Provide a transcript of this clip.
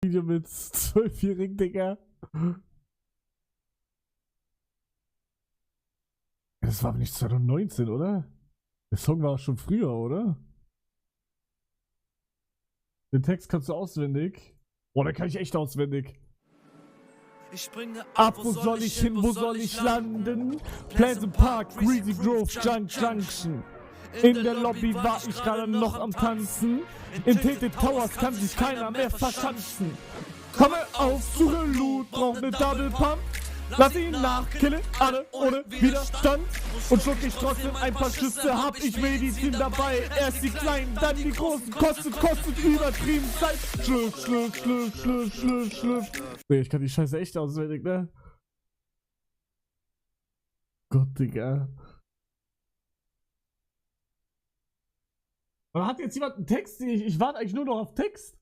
Video mit 12-Jährigen, Digga. Das war aber nicht 2019, oder? Der Song war schon früher, oder? Den Text kannst du auswendig. Boah, den kann ich echt auswendig. Ich springe Ab, wo soll ich hin, wo soll ich landen? Pleasant Park, Greasy Grove, Junction. In der Lobby war ich gerade noch am Tanzen. In Tilted Towers kann sich keiner mehr verschanzen. Komme auf, suche Loot, brauch ne Double Pump. Lass ihn nachkillen, alle ohne Widerstand. Und schluck ich trotzdem ein paar Schüsse, hab ich Medizin dabei. Erst die kleinen, dann die großen, kostet übertrieben Zeit. Schlürf. Nee, ich kann die Scheiße echt auswendig, ne? Gott, Digga. Aber hat jetzt jemand einen Text? Ich warte eigentlich nur noch auf Text.